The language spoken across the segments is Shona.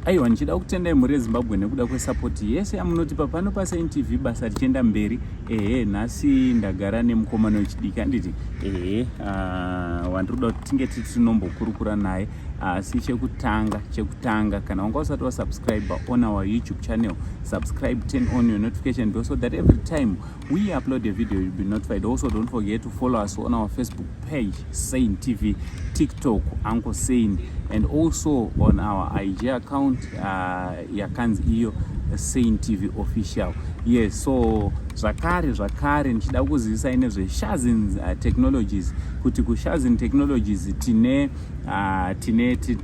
aiwa ndichida kutendai muri yeZimbabwe nekuda kwesapoti yese yamunotipa pano paSaint TV basa richienda mberi. Nhasi ndagara nemukomana wechidiki anditi wandiroda kuti tinge tinombokurukura naye. Asi chekutanga kana wanga usati wasubscribe on our YouTube channel, subscribe, turn on your notification bell so that every time we upload a video you'll be notified. Also don't forget to follow us on our Facebook page Saint TV, TikTok Uncle Saint, and also on our IG account yakanzi iyo Saint TV official. Yes, so zvakare ndichida kuzivisa nezveshazin technologies, kuti kushazin technologies tine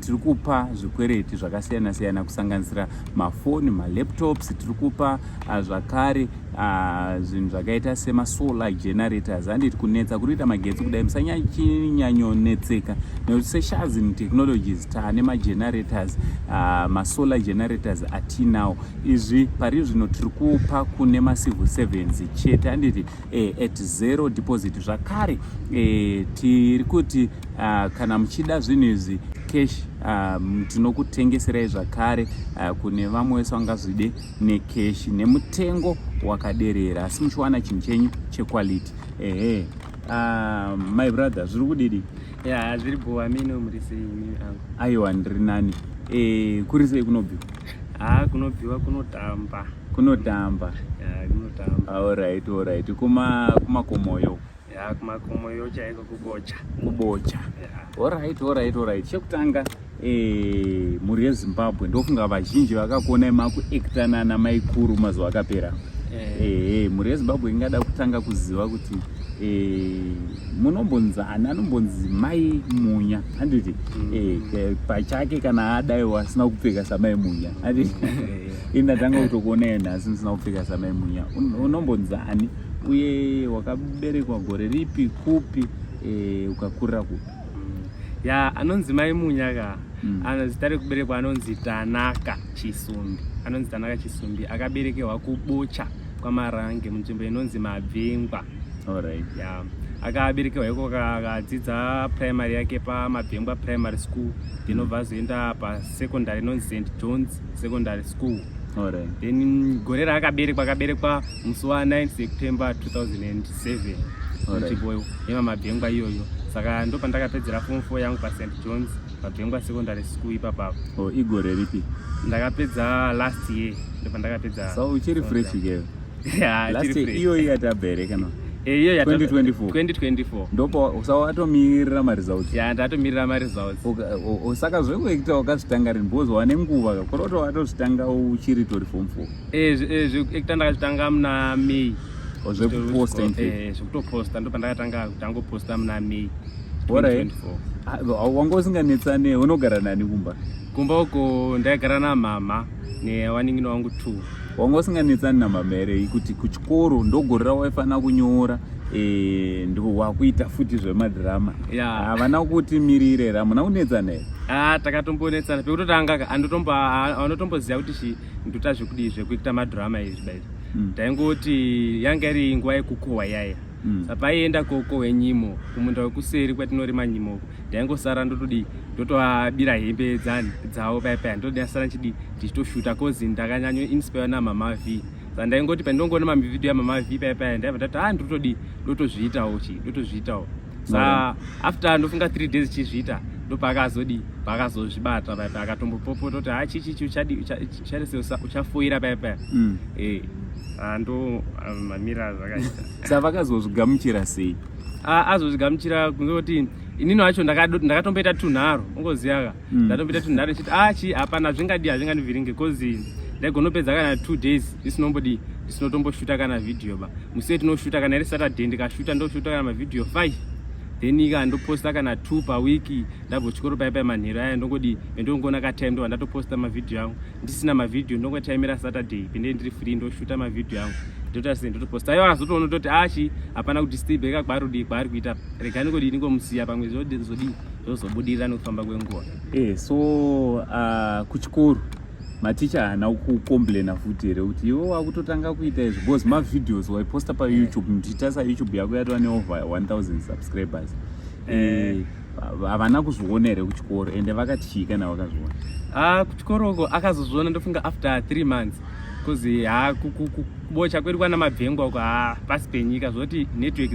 tiri kupa zvikwereti zvakasiyana kusanganisira mafoni, malaptops, tiri kupa zvakare zvinhu zvakaita semasolar generators. Handiti kunetsa kuita magetsi kudai musanyachinyanyonetseka nekuti seshazin technologies taane magenerators, masolar generators atinawo. Izvi pari zvino tiri kupa kune macivil servants chete, handiti at zero deposit. Zvakare tiri kuti kana muchida zvinhu izvi cash tinokutengeserai zvakare kune vamwe vese vangazvide necash nemutengo wakaderera, asi muchiwana chinhu chenyu chequality. My brother, zviri kudidi? Zviri boa. Mino muri sei angu? Aiwa ndiri nani. Kuri sei kunobvi? Kunobviwa kunotamba. Kunotamba. Alright. Kumakomoyo. Kumakomoyo chaiko kubocha. Alright. Chekutanga muri yeZimbabwe ndofunga vazhinji vakakuonai makuektanana maikuru mazuva akapera. Muri yeZimbabwe ingada kutanga kuziva kuti munombonzana anombonzi mai munya, handiti pachake kana adaiwa asina kupfeka samai munya, handiti indatanga kutokuonai nhasi musina kupfeka samai munya. Unombonzani uye wakaberekwa gore ripi, kupi, ukakurira kupi? Anonzi mai munya ka zita rekuberekwa anonzi Tanaka Chisumbi. Akaberekerwa kuBocha Marange munzvimbo inonzi Mabvengwa. Alright. Akaberekerwa iko akadzidza primary yake paMabvengwa Primary School, ndinobva azoenda pasecondary inonzi St John's Secondary School. Alright. Then gore akaberekwa musi wa9 September 2007 munzvimbo yemaMabvengwa iyoyo. Saka ndo pandakapedzera form 4 yangu paSt John's Mabvengwa Secondary School ipapapo. Igore ripi? Ndakapedza last year, ndo pandakapedza. So uchiri fresh ke? Last year iyo yatabereka no? Iyo 2024 ndopo usawatomirira maresults. Ndatomirira maresults. Saka zvekuita wakazvitanga rinbozo nenguva koroto watozvitanga uchiri tori form 4. Zvekuita ndakazvitanga muna May. Zvekuposta zvekutoposta ndo pandakatanga kutangoposta muna May 2024. Wanga usinganetsane, unogara nani kumba uko? Ndagara namama newaningino wangu 2. Wanga usinganetsani namama ere kuti kuchikoro ndogorera waifana kunyora ndo wakuita futi zvemadhirama? Havana kuti mirire era, muna kunetsana ere? Takatombonetsana pekutotanga anotomboziva kuti ndota zvekudii zvekuita madhirama izvi bai. Taingoti yanga iri nguva yekukohwa yaya. Sapaienda kokohwe nyimo kumunda wekuseri kwatinorima nyimo, ndaingosara ndotoabira hembe dzavo paipai, ndodasara ndichitoshuta kozi ndakanyanyo inspire namama V. Saka ndaingoti pandinongoona mavideo yamama V paipai ndaibva ndati ndotozviitawo. Saka after ndofunga 3 days chizviita pakazozvibata paipai, akatombopopota kuti chichi uchafoira paipai. Ando mamira zvakaita. Saka vakazozvigamuchira sei? Azozvigamuchira kuti inini wacho ndakatomboita tunharo, ungoziva ka, ndatomboita tunharo ndichiti hapana hazvinganivhiringe kozi ndaigonopedza kana 2 days ndisinotomboshuta kana video ba. Musi tinoshuta kana iri Saturday ndikashuta ndoshuta kana mavideo 5. Then ndoposta kana 2 per week. Ndabva chikoro paipai manheru aya ndongoona katime ndo ndatoposta mavideo yangu. Ndisina mavideo ndongotaimira Saturday pinde ndiri free ndoshuta mavideo yangu. Ndotoposta. Aiwa azotoona kuti hapana kuti stable kakwarudi kwari kuita. Regani kodi ndingomusiya pamwe zozobudirira nekufamba kwenguva. So kuchikoro maticha haana kukomplaina futi here kuti iwe wakutotanga kuita izvi because mavideos waiposta paYouTube, mutitasa YouTube yako yatova neover 1000 subscribers. Havana kuzviona here kuchikoro ende vakatyika navakazviona? kuchikoroko akazozviona ndofunga after 3 months kuzi kubocha kwedu kwana mabvengwa uko pasi penyika zvoti network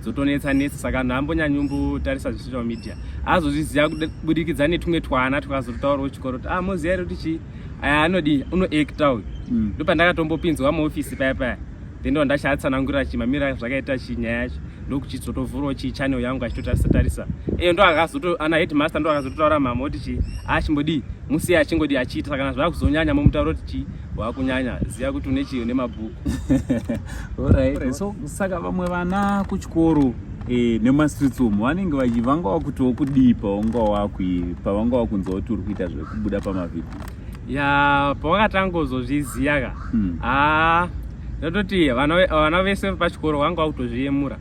dzotonetsa saka anhu ambonyanyumbotarisa zvisocial media azozviziva kubudikidza netumwe twana tukazotaurawo chikoro kuti moziva here kuti aya anodi unoacta uyu ndopandakatombopinzwa muofisi paya then ndo ndachatsanangurira chimamira zvakaita chinyaya yacho ndokuchizotovhurawo channel yangu achitotarisa ndo ana headmaster ndo akazototaura mama kuti chimbodi musiye achingodi achiita kana zvakuzonyanya mumutauro kuti wakunyanya ziva kuti une mabhuku. Alright. So saka vamwe vana kuchikoro nemastreets umu vanenge vanga vakutowo kudii pavanga vakunzwa kuti uri kuita zvekubuda pamavhidhiyo? Pawakatangozozviziya ndototi vana vese pachikoro vanga vakutozviyemura.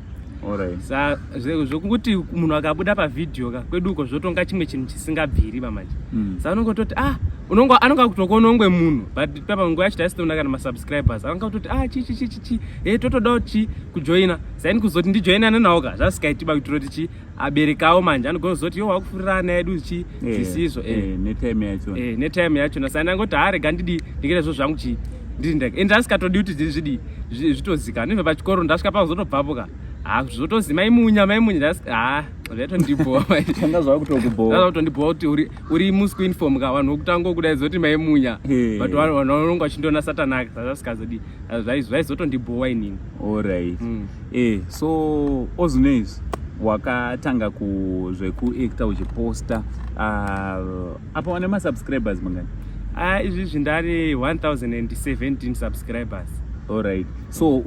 Zvokuti munhu akabuda pavhidhiyo kweduko zvotonga chimwe chinhu chisingabviri pamanje. Saka unongototi anonga kutokona ungwe munhu but papanguva yacho taisitoona kana masubscribers anonga kutoti chichi totodawo kujoina saini kuzoti ndijoinane nawo zvasikaitiba kuitira kuti aberekawo manje anogozoti wakufurira ana edu zvisizvo netime yachona saka ndangoti rega ndikire zvo zvangu ndiri ndasikatodi kuti zvitozikana ndibva pachikoro ndasvika pakuzotobvapo zvotozi maimunya zvaitondibhowa zvakutondibowa kuti uri musqueen form vanhu vokutanga kudaidzo kuti maimunya but vanhu vanonga vachindona satanaka zvasikazodi zvaizotondibhowa inini. Alright. So ozvinezvi wakatanga zvekuacta uchiposta apa wane masubscribers mangani? Izvizvi ndari 1017 subscribers. Alright. So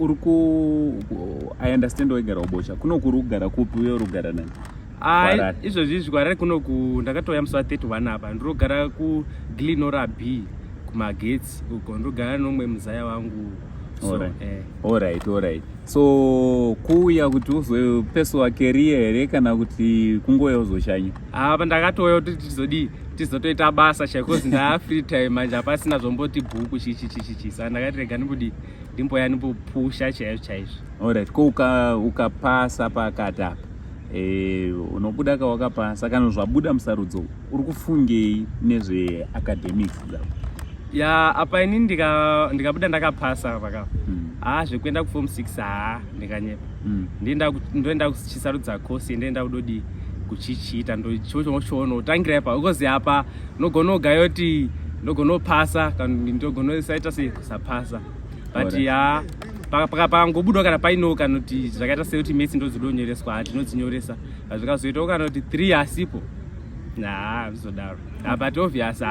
I understand wegara ubocha kuno kuri kugara kupi uye urugara nani? Izvozvi zvikwara kunoku ndakatouya musi wa31 apa ndirogara kuGlenora B kumagetsi uko ndirogara nomwe muzaya wangu. Alright. So kuuya kuti uzopesuwa career here kana kuti kungouya uzoshanya? Pandakatouya kuti tizotoita basa chaikozi free time manje hapasina zvomboti bhuku chichi saka ndakati rega ndimboya ndimbopusha chaizvo. Alright. Ko ukapasa pakati apa unobuda wakapasa kana zvabuda musarudzo uri kufungei nezveacademics dzavo? Apa ini ndikabuda ndakapasa pakapa zvekuenda kuform 6 ndikanyepa ndoenda kuchisarudza course ndoenda kudodi kuchichiita ndochochoona utangira apa ukozi apa nogona kugayo kuti ndogona kupasa kana ndogona saita sekusapasa but pakangobudwa kana paino kana kuti zvakaita sekuti mesi ndozidonyoreswa ndinodzinyoresa zvikazoitawo kana kuti 3 asipo zvizodaro but obvious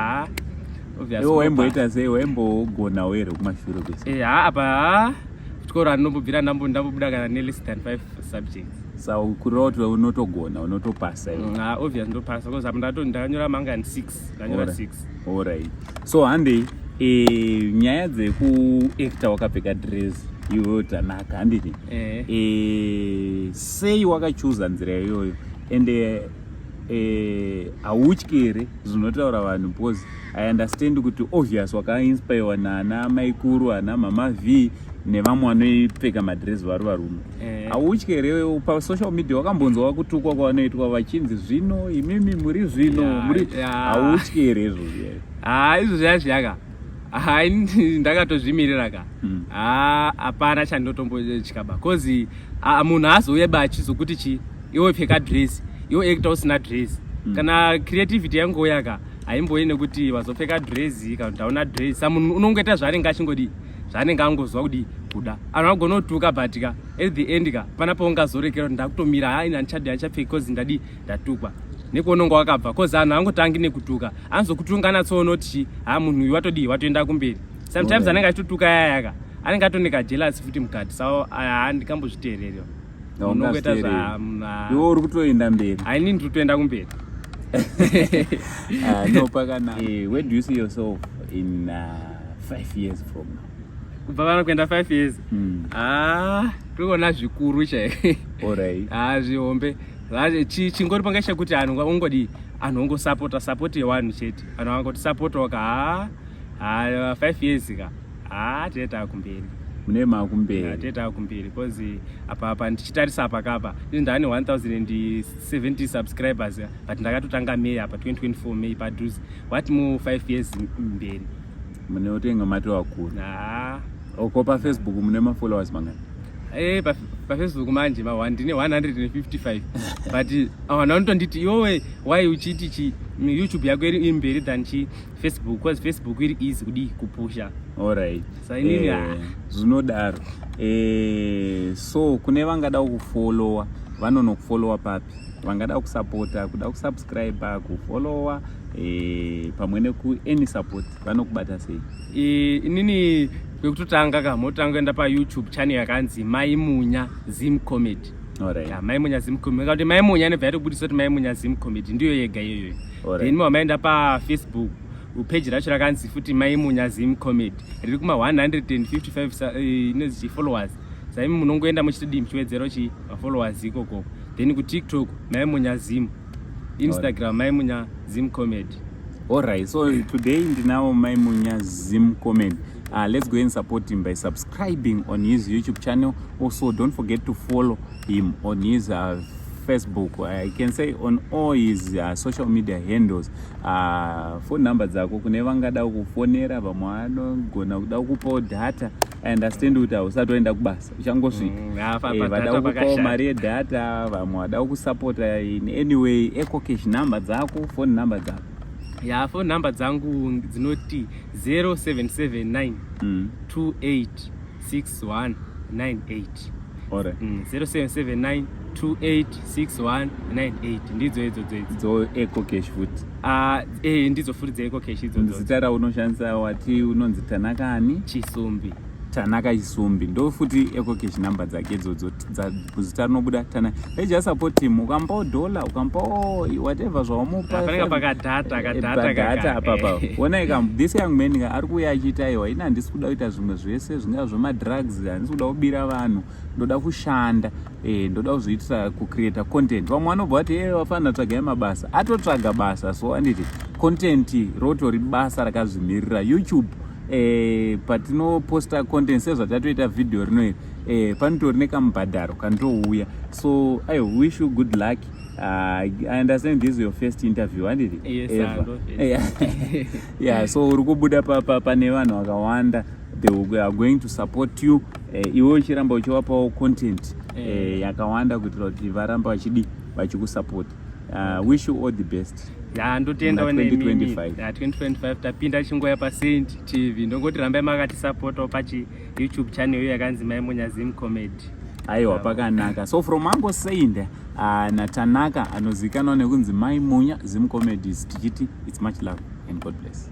waimboita sei waimbogona here kumashure kwese? Apa kuchikoro andinombobvira ndambobuda kana less than 5 subjects. Saka kureva kuti unotogona unotopasa obvious ndopasa because apa ndakanyora manga 6 ndanyora 6. Alright. So hande nyaya dzekuacta wakapfeka dress iwewe Tanaka handiti sei wakachuza nzira iyoyo ende hautyere zvinotaura vanhu because I understand kuti obvious wakainspirewa naana maikuru ana mama V nevamwe vanoipfeka madress vari varume. Hautyere pasocial media wakambonzwa kutukwa kwavanoitwa vachinzi zvino imimi muri zvino hautyere izvozvo? Izvo zvazviyaka ndakatozvimirira hapana chandinotombotyaba because munhu azouya achizokuti iwe pfeka dress iwe acta usina dress kana creativity yangu yaka haimboyi nekuti wazopfeka dress kana kuti hauna dress munhu unongoita zvaanenge achingodi zvaanenge angozwa kudi kuda anhu agona kutuka but at the end panapo ungazorekera kuti ndakutomira ndichapfeka because ndatukwa nekuononga wakabva because anhu angotangi nekutuka anozokutunga natsoona kuti munhu uyu watoenda kumberi sometimes anenge achitotuka yayaka anenge atoneka jealous futi mukati saka handikambozviteerera unongoita iwe uri kutoenda mberi haini ndiri kutoenda kumberi. No pakana where do you see yourself in 5 years from now? Kubva pano kuenda 5 years tikuona zvikuru chaiko. Alright. Zvihombe chingori panga chekuti anhu anhu ongosapoti yewanhu chete anhu angoti sapota 5 years tieta kumberi. mune makumberi. Teta kumberi because apa ndichitarisa apa kapa ndane 1070 subscribers but ndakatotanga May apa 2024 May padhuze what mu 5 years mberi mune utenga mati wakuru. Uko pa Facebook mune ma followers mangani? Pa Facebook manje ndine 155 but vanotonditi iwewe why uchiti chi YouTube yako iri imberi than chi Facebook because Facebook iri easy kudi kupusha. Alright. Sainini zvinodaro. So kune vangada kufollowa vanonokufollowa papi? Vangada kusupporta, kuda kusubscribe, kufollowa pamwe neku any support vanokubata sei? Inini kwekutotanga kamotanga enda pa YouTube channel yakanzi Maimunya Zim Comedy. Alright. Maimunya Zim Comedy. Kuti Maimunya ne bvaito kuti Maimunya Zim Comedy ndiyo yega iyoyo. Then maenda pa Facebook page racho rakanzi futi Maimunya Zim Comedy. Riri kuma 155 followers. Sasa munongoenda muchitidi mchiwedzero chi followers ikoko. Then ku TikTok Maimunya Zim. Instagram Maimunya Zim Comedy. Alright, so today ndinawo Maimunya Zim Comedy. Let's go and support him by subscribing on his YouTube channel. Also, don't forget to follow him on his Facebook. I can say on all his social media handles. Phone numbers zako kune vangada kufonera vamwe vanogona kuda kukupawo data. I understand kuti usatoenda kubasa uchangosvika vada kukupawo mari yedata, vamwe vada kusupporta in any way. Cash number dzako, phone number dzako. Phone number dzangu dzinoti 0779 286198. Alright. 0779 286198 ndidzo dzo cash futi. Ndidzo futi dze cash idzodzo. Zita raunoshandisa wati unonzi Tanaka Chisumbi. Tanaka Chisumbi ndo futi cash number dzake idzodzo zita rinobuda Tanaka. Let's just support him. Ukampa dollar, ukampa whatever zvaumupa. Panenge pakadata apapa. Ona this young man ari kuya achita iwa ina ndisi kuda kuita zvimwe zvese zvinga zvema drugs, handisi kuda kubira vanhu, ndoda kushanda, ndoda kuzviitira kucreate content. Vamwe vanobva kuti vafana tsvagai mabasa. Atotsvaga basa, so anditi content rotori basa rakazvimirira. YouTube patinoposta content sezvatatoita video rino panotori nekamubhadharo kanotouya. So I wish you good luck. I understand this is your first interview, and it? Yes, yeah, so uri kubuda pane vanhu vakawanda, they are going to support you. Iwe uchiramba uchiwapawo content yakawanda kuitira kuti varamba vachikusupport. Wish you all the best. Ndotenda 2025 tapinda chingoya pa Saint TV ndongoti rambai makati support pachi YouTube channel yakanzi Maimunya Zim Comedy. Aiwa pakanaka. So from Mango Saint naTanaka anozikanwa nekunzi Maimunya Zim Comedy tichiti it's much love and God bless.